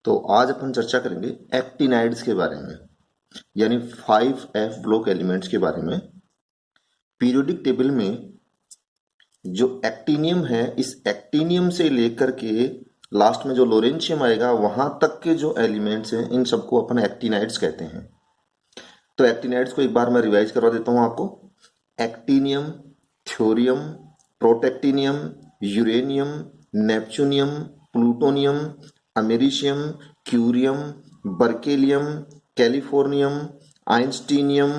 तो आज अपन चर्चा करेंगे एक्टिनाइड्स के बारे में, यानी 5F ब्लॉक एलिमेंट्स के बारे में। पीरियोडिक टेबल में जो एक्टिनियम है, इस एक्टिनियम से लेकर के लास्ट में जो लोरेंशियम आएगा वहां तक के जो एलिमेंट्स हैं, इन सबको अपन एक्टिनाइड्स कहते हैं। तो एक्टिनाइड्स को एक बार मैं रिवाइज करवा देता हूं आपको। Actinium, thorium, protactinium, uranium, neptunium, plutonium, americium, curium, berkelium, californium, einsteinium,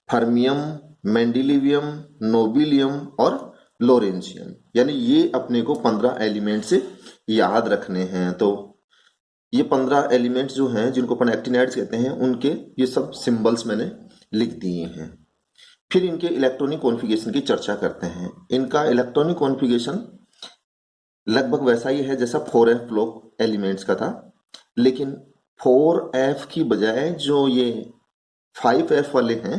fermium, mendelevium, nobelium और लोरेंशियम। यानी ये अपने को 15 एलिमेंट से याद रखने हैं। तो ये 15 एलिमेंट्स जो हैं, जिनको अपन एक्टिनाइड्स कहते हैं, उनके ये सब सिंबल्स मैंने लिख दिए हैं। फिर इनके इलेक्ट्रॉनिक कॉन्फ़िगरेशन की चर्चा करते हैं। इनका इलेक्ट्रॉनिक कॉन्फ़िगरेशन लगभग वैसा ही है जैसा 4F ब्लॉक एलिमेंट्स का था, लेकिन 4F की बजाय जो ये 5F वाले हैं,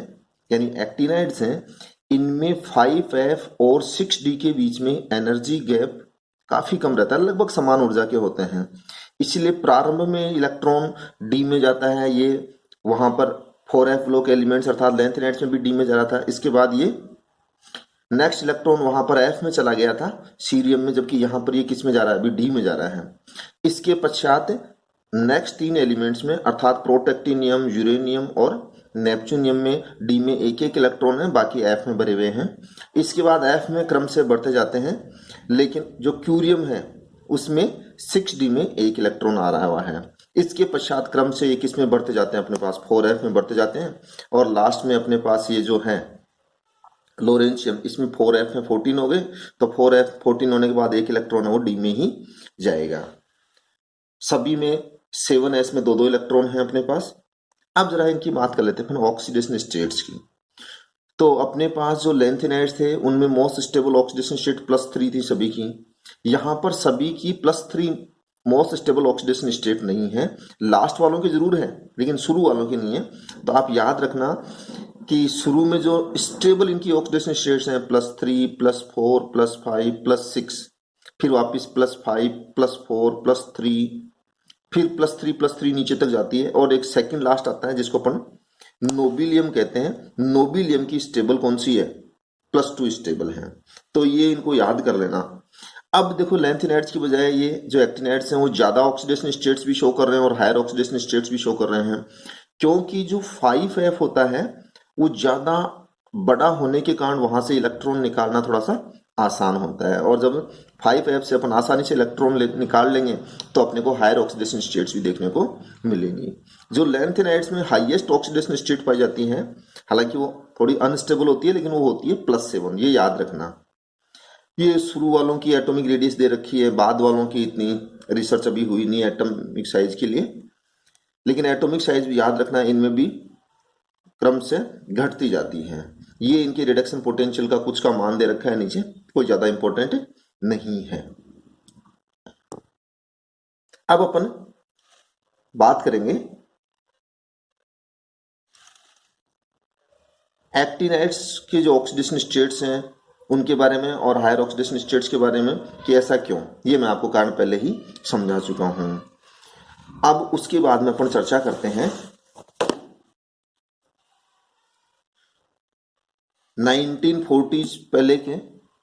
यानी एक्टिनाइड्स हैं, इनमें 5F और 6D के बीच में एनर्जी गैप काफी कम रहता है, लगभग समान ऊर्जा के होते हैं। इसलिए प्रारंभ में इलेक्ट्रॉन डी में जाता है, ये वहां पर 4F ब्लॉक एलिमेंट्स अर्थात लैंथेनाइड्स में भी डी में जा रहा था। इसके बाद ये नेक्स्ट इलेक्ट्रॉन वहां पर F में चला गया था सीरियम में, जबकि यहां पर ये किस में जा रहा है, अभी डी में जा रहा है। इसके पश्चात नेक्स्ट 3 एलिमेंट्स में अर्थात प्रोटेक्टिनियम, यूरेनियम और नेपच्यूनियम में डी में एक एक इलेक्ट्रॉन है, बाकी F में भरे हुए हैं। इसके बाद F में क्रम से बढ़ते जाते हैं, लेकिन जो क्यूरियम है उसमें 6D में एक इलेक्ट्रॉन आ रहा हुआ है। इसके पश्चात क्रम से ये किस में बढ़ते जाते हैं, अपने पास 4F में बढ़ते जाते हैं, और लास्ट में अपने पास ये जो है लोरेंशियम, इसमें 4F में 14 हो गए। तो 4F 14 होने के बाद एक इलेक्ट्रॉन है वो डी में ही जाएगा। सभी में 7S में 2-2 इलेक्ट्रॉन है अपने पास। अब जरा इनकी बात कर लेते हैं ऑक्सीडेशन स्टेट्स की। तो अपने पास जो लैंथेनाइड्स थे उनमें मोस्ट स्टेबल ऑक्सीडेशन स्टेट +3 थी सभी की। यहां पर सभी की +3 मोस्ट स्टेबल ऑक्सीडेशन स्टेट नहीं है। लास्ट वालों की जरूर है, लेकिन शुरू वालों की नहीं है। तो आप याद रखना कि शुरू में जो स्टेबल इनकी ऑक्सीडेशन स्टेट्स हैं +3, +4, +5, +6, फिर वापिस +5, +4, +3, फिर +3 नीचे तक जाती है, और एक सेकंड लास्ट आता है जिसको अपन नोबिलियम कहते हैं। नोबिलियम की स्टेबल कौन सी है, +2 स्टेबल है। तो ये इनको याद कर लेना। अब देखो लैंथेनाइड्स की बजाय ये जो एक्टिनाइड्स हैं वो ज्यादा ऑक्सीडेशन स्टेट्स भी शो कर रहे हैं और हायर ऑक्सीडेशन स्टेट्स भी शो कर रहे हैं, क्योंकि जो 5F होता है वो ज्यादा बड़ा होने के कारण वहां से इलेक्ट्रॉन निकालना थोड़ा सा आसान होता है। और जब 5F से अपन आसानी से इलेक्ट्रॉन निकाल लेंगे तो अपने को हायर ऑक्सीडेशन स्टेट्स भी देखने को मिलेंगी। जो लैंथेनाइड्स में हाईएस्ट ऑक्सीडेशन स्टेट पाई जाती है, हालांकि वो थोड़ी अनस्टेबल होती है, लेकिन वो होती है +7। ये याद रखना। ये शुरू वालों की एटॉमिक रेडियस दे रखी है, बाद वालों की इतनी रिसर्च अभी हुई नहीं एटॉमिक साइज के लिए, लेकिन एटॉमिक साइज भी याद रखना, इनमें भी क्रम से घटती जाती है। ये इनके रिडक्शन पोटेंशियल का कुछ का मान दे रखा है नीचे, कोई ज्यादा इंपॉर्टेंट नहीं है। अब अपन बात करेंगे एक्टिनाइड्स के जो ऑक्सीडेशन स्टेट्स हैं उनके बारे में और हायर ऑक्सीडेशन स्टेट्स के बारे में कि ऐसा क्यों, ये मैं आपको कारण पहले ही समझा चुका हूं। अब उसके बाद में अपन चर्चा करते हैं 1940s पहले के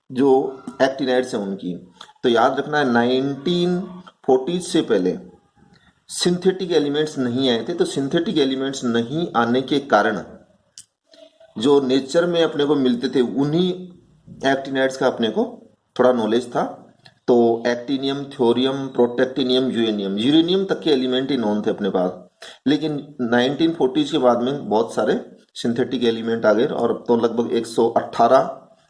जो एक्टिनाइड्स हैं उनकी। तो याद रखना है 1940s से पहले सिंथेटिक एलिमेंट्स नहीं आए थे। तो सिंथेटिक एलिमेंट्स नहीं आने के कारण जो नेचर में अपने को मिलते थे उन्हीं एक्टिनाइड्स का अपने को थोड़ा नॉलेज था। तो एक्टिनियम, थ्योरियम, प्रोटेक्टिनियम, यूरेनियम तक के एलिमेंट ही नॉन थे अपने पास। लेकिन 1940s के बाद में बहुत सारे सिंथेटिक एलिमेंट आ गए और अब तो लगभग 118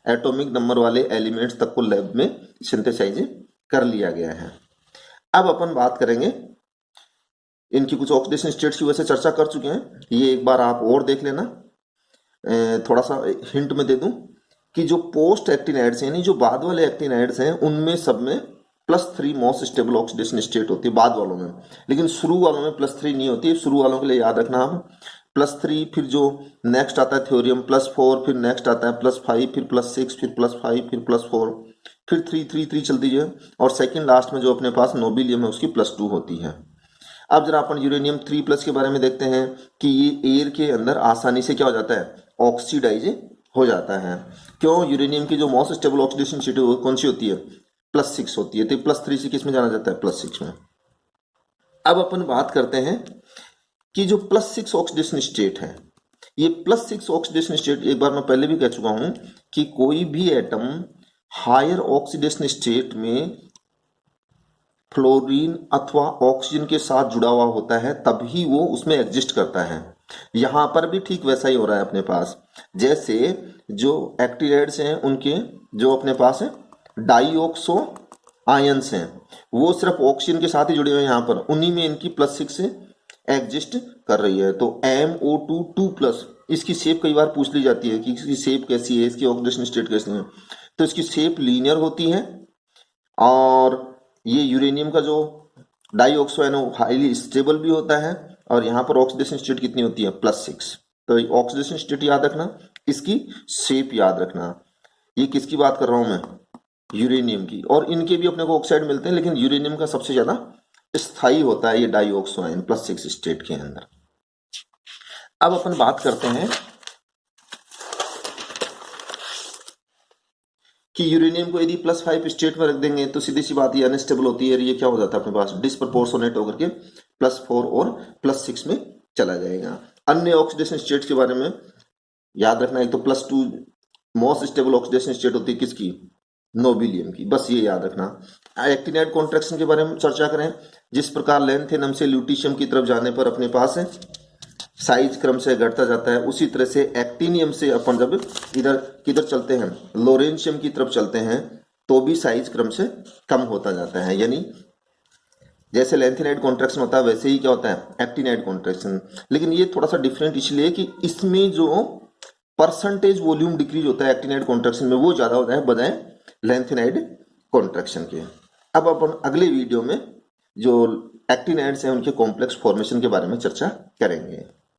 एटॉमिक नंबर वाले एलिमेंट्स तक को लैब में सिंथेसाइज कर लिया गया है। अब अपन बात करेंगे इनकी कुछ ऑक्सीडेशन स्टेट्स की वजह से चर्चा कर चुके हैं, ये एक बार आप और देख लेना। थोड़ा सा हिंट में दे दूं कि जो पोस्ट एक्टिनाइड्स हैं, यानी जो बाद वाले एक्टिनाइड्स हैं, उनमें सब में +3 मोस्ट स्टेबल ऑक्सीडेशन स्टेट होती है बाद वालों में, लेकिन शुरू वालों में +3 नहीं होती है। शुरू वालों के लिए याद रखना हम +3, फिर जो नेक्स्ट आता है थ्योरियम +4, फिर नेक्स्ट आता है +5, फिर +6, फिर +5, फिर +4, फिर 3 चलती है और सेकंड लास्ट में जो अपने पास नोबिलियम है उसकी +2 होती है। अब जरा अपन यूरेनियम 3+ के बारे में देखते हैं कि ये एयर के अंदर आसानी से क्या हो जाता है, ऑक्सीडाइज हो जाता है। क्यों? यूरेनियम की जो मोस्ट स्टेबल ऑक्सीडेशन स्टेट कौन सी होती है, +6 होती है। तो +3 से किस में जाना जाता है, +6 में। अब अपन बात करते हैं कि जो +6 ऑक्सीडेशन स्टेट है, ये +6 ऑक्सीडेशन स्टेट एक बार मैं पहले भी कह चुका हूं कि कोई भी एटम हायर ऑक्सीडेशन स्टेट में फ्लोरीन अथवा ऑक्सीजन के साथ जुड़ा हुआ होता है तभी वो उसमें एग्जिस्ट करता है। यहां पर भी ठीक वैसा ही हो रहा है अपने पास। जैसे जो एक्टिनाइड्स हैं उनके जो अपने पास है डाइऑक्सो आयंस हैं, वो सिर्फ ऑक्सीजन के साथ ही जुड़े हुए हैं, यहां पर उन्हीं में इनकी +6 से एग्जिस्ट कर रही है। तो MO2 2+, इसकी शेप कई बार पूछ ली जाती है कि इसकी शेप कैसी है, इसकी ऑक्सीडेशन स्टेट कैसी है। तो इसकी शेप लीनियर होती है और ये यूरेनियम का जो डाइऑक्सो है वो हाईली स्टेबल भी होता है और यहाँ पर ऑक्सीडेशन स्टेट कितनी होती है, +6। तो ऑक्सीडेशन स्टेट याद रखना, इसकी शेप याद रखना। ये किसकी बात कर रहा हूं मैं, यूरेनियम की। और इनके भी अपने को ऑक्साइड मिलते हैं लेकिन यूरेनियम का सबसे ज्यादा स्थायी होता है ये डाइऑक्सो आयन +6 स्टेट के अंदर। अब अपन बात करते हैं कि यूरेनियम को यदि +5 स्टेट में रख देंगे तो सीधी सी बात ये अनस्टेबल होती है और ये क्या हो जाता है अपने पास, डिस्प्रपोर्शनेट होकर के +4 और +6 में चला जाएगा। अन्य ऑक्सीडेशन स्टेट्स के बारे में याद रखना, एक तो +2 मोस्ट स्टेबल ऑक्सीडेशन स्टेट होती है किसकी, नोबिलियम की, बस ये याद रखना। एक्टिनाइड कॉन्ट्रैक्शन के बारे में चर्चा करें। जिस प्रकार लैंथेनम से ल्यूटिशियम की तरफ जाने पर अपने पास है साइज क्रम से घटता जाता है, उसी तरह से एक्टिनियम से अपन जब इधर किधर चलते हैं, लोरेंशियम की तरफ चलते हैं, तो भी साइज क्रम से कम होता जाता है। यानी जैसे लैंथेनाइड कॉन्ट्रैक्शन होता है वैसे ही क्या होता है, एक्टिनाइड कॉन्ट्रैक्शन। लेकिन ये थोड़ा सा डिफरेंट इसलिए कि इसमें जो परसेंटेज वॉल्यूम डिक्रीज होता है एक्टिनाइड कॉन्ट्रैक्शन में वो ज्यादा होता है बजाय लैंथेनाइड कॉन्ट्रैक्शन के। अब अपन अगले वीडियो में जो एक्टिनाइड्स हैं उनके कॉम्प्लेक्स फॉर्मेशन के बारे में चर्चा करेंगे।